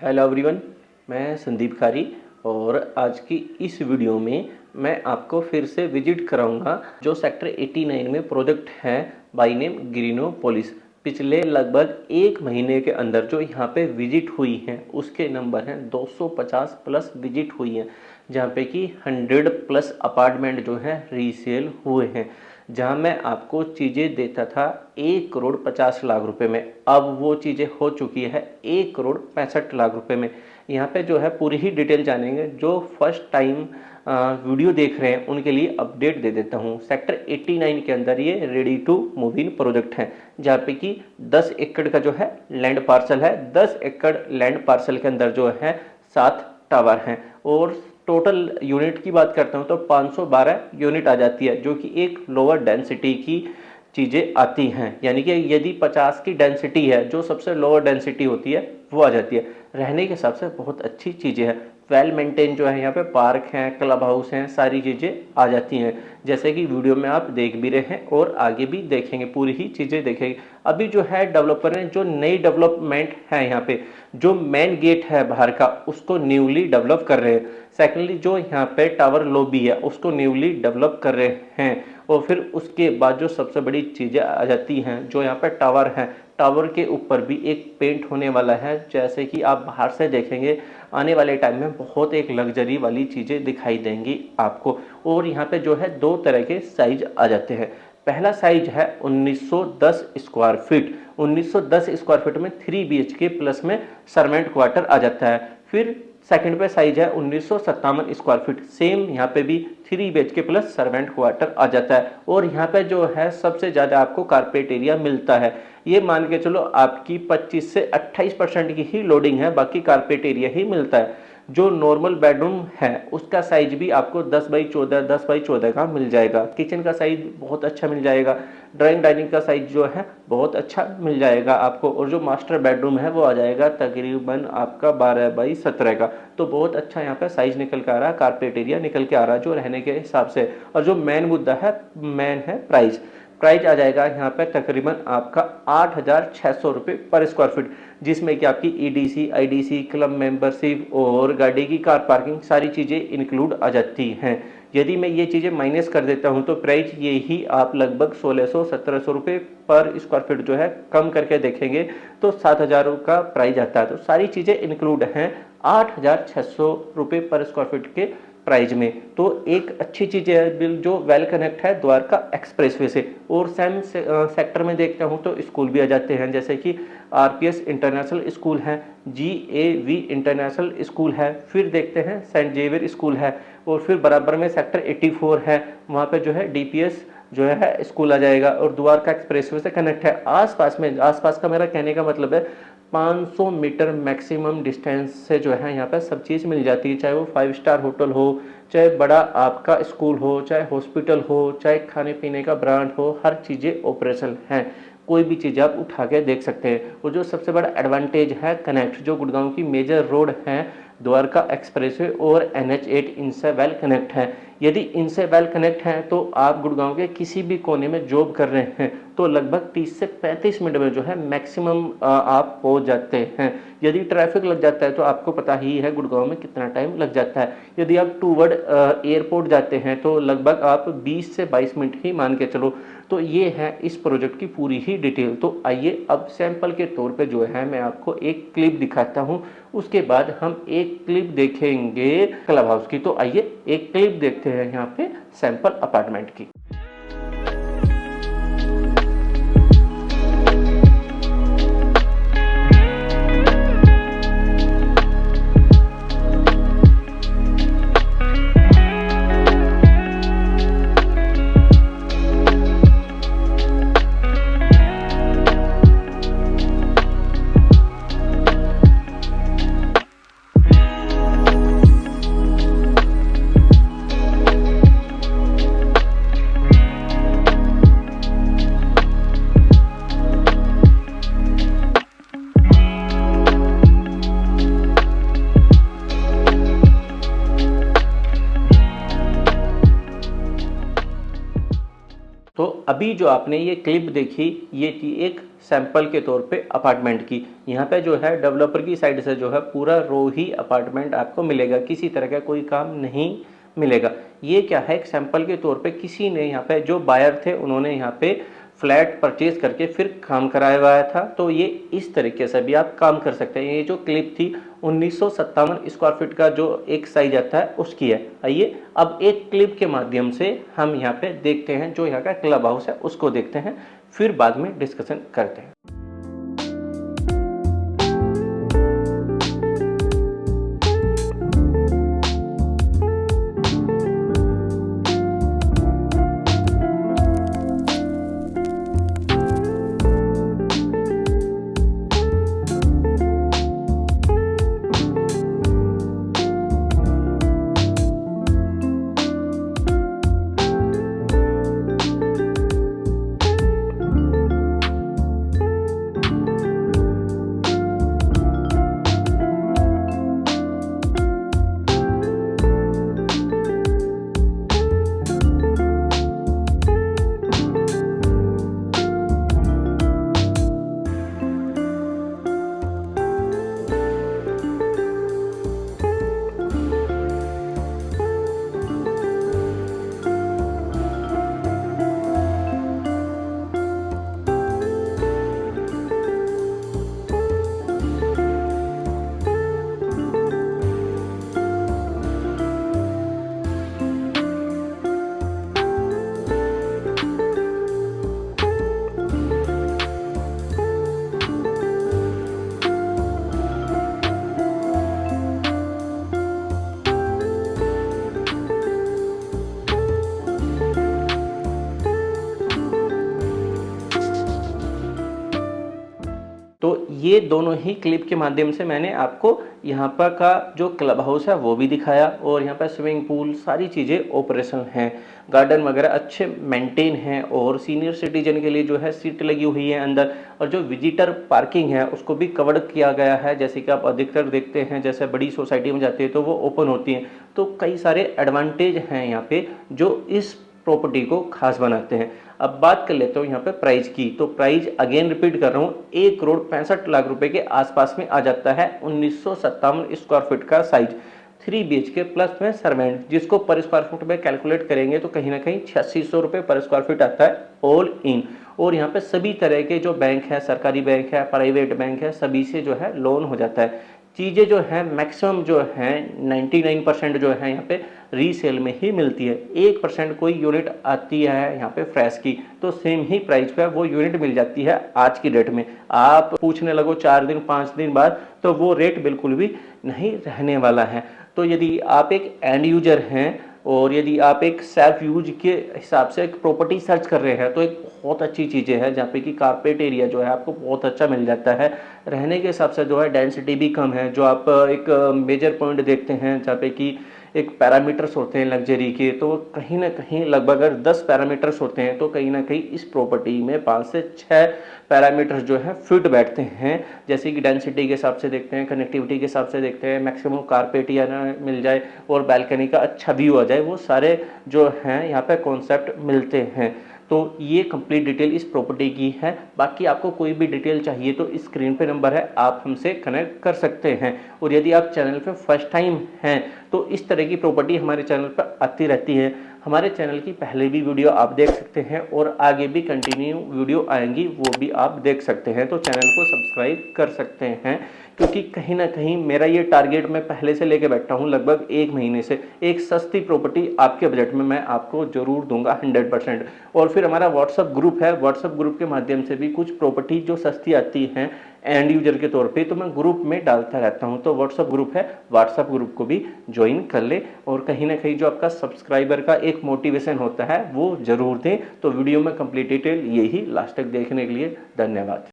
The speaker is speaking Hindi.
हेलो एवरीवन, मैं संदीप खारी और आज की इस वीडियो में मैं आपको फिर से विजिट कराऊंगा जो सेक्टर 89 में प्रोजेक्ट है बाय नेम ग्रीनोपोलिस। पिछले लगभग एक महीने के अंदर जो यहाँ पे विजिट हुई हैं उसके नंबर हैं 250 प्लस विजिट हुई हैं, जहाँ पे कि 100 प्लस अपार्टमेंट जो हैं रीसेल हुए हैं। जहाँ मैं आपको चीज़ें देता था 1,50,00,000 रुपए में, अब वो चीज़ें हो चुकी है 1,65,00,000 रुपए में। यहाँ पे जो है पूरी ही डिटेल जानेंगे। जो फर्स्ट टाइम वीडियो देख रहे हैं उनके लिए अपडेट दे देता हूँ। सेक्टर 89 के अंदर ये ready to move in project है, जहाँ पे कि 10 एकड़ का जो है लैंड पार्सल है। 10 एकड़ लैंड पार्सल के अंदर जो है 7 टावर हैं और टोटल यूनिट की बात करता हूँ तो 512 यूनिट आ जाती है, जो कि एक लोअर डेंसिटी की चीज़ें आती हैं। यानी कि यदि 50 की डेंसिटी है, जो सबसे लोअर डेंसिटी होती है वो आ जाती है। रहने के हिसाब से बहुत अच्छी चीज़ें हैं, वेल मेंटेन जो है। यहाँ पे पार्क हैं, क्लब हाउस हैं, सारी चीज़ें आ जाती हैं, जैसे कि वीडियो में आप देख भी रहे हैं और आगे भी देखेंगे, पूरी ही चीज़ें देखेंगे। अभी जो है डेवलपर ने जो नई डेवलपमेंट है यहाँ पे, जो मेन गेट है बाहर का उसको न्यूली डेवलप कर रहे हैं। सेकेंडली जो यहाँ पे टावर लॉबी है उसको न्यूली डेवलप कर रहे हैं। और फिर उसके बाद जो सबसे बड़ी चीज़ें आ जाती हैं, जो यहाँ पे टावर हैं, टावर के ऊपर भी एक पेंट होने वाला है। जैसे कि आप बाहर से देखेंगे आने वाले टाइम में बहुत एक लग्जरी वाली चीज़ें दिखाई देंगी आपको। और यहाँ पे जो है 2 तरह के साइज आ जाते हैं। पहला साइज है 1910 स्क्वायर फीट। 1910 स्क्वायर फीट में 3 BHK प्लस में सर्वेंट क्वार्टर आ जाता है। फिर सेकंड पे साइज है 1957 स्क्वायर फीट, सेम यहाँ पे भी 3 BHK प्लस सर्वेंट क्वार्टर आ जाता है। और यहाँ पे जो है सबसे ज़्यादा आपको कारपेट एरिया मिलता है। ये मान के चलो आपकी 25 से 28% की ही लोडिंग है, बाकी कारपेट एरिया ही मिलता है। जो नॉर्मल बेडरूम है उसका साइज भी आपको 10x14 10x14 का मिल जाएगा। किचन का साइज बहुत अच्छा मिल जाएगा। ड्राइंग डाइनिंग का साइज जो है बहुत अच्छा मिल जाएगा आपको। और जो मास्टर बेडरूम है वो आ जाएगा तकरीबन आपका 12x17 का। तो बहुत अच्छा यहाँ पे साइज निकल के आ रहा है, कारपेट एरिया निकल के आ रहा है जो रहने के हिसाब से। और जो मेन मुद्दा है, मेन है प्राइस आ जाएगा यहाँ पे तकरीबन आपका 8,600 रुपये पर स्क्वायर फीट, जिसमें कि आपकी EDC, IDC, क्लब मेंबरशिप और गाड़ी की कार पार्किंग सारी चीज़ें इंक्लूड आ जाती हैं। यदि मैं ये चीज़ें माइनस कर देता हूँ तो प्राइस ये ही आप लगभग 1,600-1,700 रुपये पर स्क्वायर फीट जो है कम करके देखेंगे तो 7,000 का प्राइस आता है। तो सारी चीज़ें इंक्लूड हैं 8,600 रुपये पर स्क्वायर फीट के प्राइस में। तो एक अच्छी चीज़ है जो वेल कनेक्ट है द्वारका एक्सप्रेसवे से। और सेम सेक्टर में देखता हूँ तो स्कूल भी आ जाते हैं, जैसे कि RPS इंटरनेशनल स्कूल है, GAV इंटरनेशनल स्कूल है, फिर देखते हैं सेंट जेवियर स्कूल है। और फिर बराबर में सेक्टर 84 है, वहाँ पे जो है DPS जो है स्कूल आ जाएगा और द्वारका एक्सप्रेसवे से कनेक्ट है। आसपास का मेरा कहने का मतलब है 500 मीटर मैक्सिमम डिस्टेंस से जो है यहाँ पे सब चीज़ मिल जाती है, चाहे वो 5 स्टार होटल हो, चाहे बड़ा आपका स्कूल हो, चाहे हॉस्पिटल हो, चाहे खाने पीने का ब्रांड हो, हर चीज़ें ऑपरेशन हैं। कोई भी चीज़ आप उठा के देख सकते हैं। और जो सबसे बड़ा एडवांटेज है कनेक्ट, जो गुड़गांव की मेजर रोड है द्वारका एक्सप्रेसवे और NH8 इनसे वेल कनेक्ट है। यदि इनसे वेल कनेक्ट हैं तो आप गुड़गांव के किसी भी कोने में जॉब कर रहे हैं तो लगभग 30 से 35 मिनट में जो है मैक्सिमम आप पहुंच जाते हैं। यदि ट्रैफिक लग जाता है तो आपको पता ही है गुड़गांव में कितना टाइम लग जाता है। यदि आप टूवर्ड एयरपोर्ट जाते हैं तो लगभग आप 20 से 22 मिनट ही मान के चलो। तो ये है इस प्रोजेक्ट की पूरी ही डिटेल। तो आइए अब सैंपल के तौर पे जो है मैं आपको एक क्लिप दिखाता हूँ, उसके बाद हम एक क्लिप देखेंगे क्लब हाउस की। तो आइए एक क्लिप देखते हैं यहाँ पे सैंपल अपार्टमेंट की। अभी जो आपने ये क्लिप देखी ये थी एक सैंपल के तौर पे अपार्टमेंट की। यहाँ पे जो है डेवलपर की साइड से जो है पूरा रो ही अपार्टमेंट आपको मिलेगा, किसी तरह का कोई काम नहीं मिलेगा। ये क्या है, एक सैंपल के तौर पे किसी ने यहाँ पे जो बायर थे उन्होंने यहाँ पे फ्लैट परचेज करके फिर काम कराया हुआ था। तो ये इस तरीके से भी आप काम कर सकते हैं। ये जो क्लिप थी 1957 स्क्वायर फीट का जो एक साइज आता है उसकी है। आइए अब एक क्लिप के माध्यम से हम यहाँ पे देखते हैं, जो यहाँ का क्लब हाउस है उसको देखते हैं, फिर बाद में डिस्कशन करते हैं। तो ये दोनों ही क्लिप के माध्यम से मैंने आपको यहाँ पर का जो क्लब हाउस है वो भी दिखाया, और यहाँ पर स्विमिंग पूल सारी चीज़ें ऑपरेशन हैं, गार्डन वगैरह अच्छे मेंटेन हैं, और सीनियर सिटीजन के लिए जो है सीट लगी हुई है अंदर, और जो विजिटर पार्किंग है उसको भी कवर किया गया है। जैसे कि आप अधिकतर देखते हैं जैसे बड़ी सोसाइटी में जाते हैं तो वो ओपन होती हैं। तो कई सारे एडवांटेज हैं यहाँ पे जो इस प्रॉपर्टी को खास बनाते हैं। अब बात कर लेते हो यहाँ पे प्राइस की। तो प्राइस अगेन रिपीट कर रहा हूँ, 1,65,00,000 रुपए के आसपास में आ जाता है। 1957 स्क्वायर फीट का साइज, 3 BHK प्लस में सर्वेंट, जिसको पर स्क्वायर फुट में कैलकुलेट करेंगे तो कहीं ना कहीं 8600 रुपये पर स्क्वायर फीट आता है ऑल इन। और यहाँ पे सभी तरह के जो बैंक है, सरकारी बैंक है, प्राइवेट बैंक है, सभी से जो है लोन हो जाता है। चीज़ें जो है मैक्सिमम जो है 99% जो है यहाँ पे रीसेल में ही मिलती है। 1% कोई यूनिट आती है यहाँ पे फ्रेश की तो सेम ही प्राइस पे वो यूनिट मिल जाती है आज की डेट में। आप पूछने लगो 4 दिन 5 दिन बाद तो वो रेट बिल्कुल भी नहीं रहने वाला है। तो यदि आप एक एंड यूजर हैं और यदि आप एक सेल्फ यूज के हिसाब से एक प्रॉपर्टी सर्च कर रहे हैं तो एक बहुत अच्छी चीज़ें हैं जहाँ पे कि कारपेट एरिया जो है आपको बहुत अच्छा मिल जाता है। रहने के हिसाब से जो है डेंसिटी भी कम है। जो आप एक मेजर पॉइंट देखते हैं जहाँ पे कि एक पैरामीटर्स होते हैं लग्जरी के, तो कहीं ना कहीं लगभग अगर 10 पैरामीटर्स होते हैं तो कहीं ना कहीं इस प्रॉपर्टी में 5 से 6 पैरामीटर्स जो है फिट बैठते हैं। जैसे कि डेंसिटी के हिसाब से देखते हैं, कनेक्टिविटी के हिसाब से देखते हैं, मैक्सिमम कारपेट या ना मिल जाए और बालकनी का अच्छा व्यू आ जाए, वो सारे जो हैं यहाँ पे कॉन्सेप्ट मिलते हैं। तो ये कंप्लीट डिटेल इस प्रॉपर्टी की है। बाकी आपको कोई भी डिटेल चाहिए तो स्क्रीन पे नंबर है, आप हमसे कनेक्ट कर सकते हैं। और यदि आप चैनल पे फर्स्ट टाइम हैं तो इस तरह की प्रॉपर्टी हमारे चैनल पर आती रहती है। हमारे चैनल की पहले भी वीडियो आप देख सकते हैं और आगे भी कंटिन्यू वीडियो आएंगी, वो भी आप देख सकते हैं। तो चैनल को सब्सक्राइब कर सकते हैं, क्योंकि कहीं ना कहीं मेरा ये टारगेट मैं पहले से लेके बैठा हूँ लगभग 1 महीने से, एक सस्ती प्रॉपर्टी आपके बजट में मैं आपको जरूर दूंगा 100%। और फिर हमारा व्हाट्सअप ग्रुप है, व्हाट्सअप ग्रुप के माध्यम से भी कुछ प्रॉपर्टी जो सस्ती आती हैं एंड यूजर के तौर पे तो मैं ग्रुप में डालता रहता हूं। तो व्हाट्सअप ग्रुप है, व्हाट्सअप ग्रुप को भी ज्वाइन कर ले। और कहीं ना कहीं जो आपका सब्सक्राइबर का एक मोटिवेशन होता है वो जरूर दें। तो वीडियो में कंप्लीट डिटेल यही लास्ट तक देखने के लिए धन्यवाद।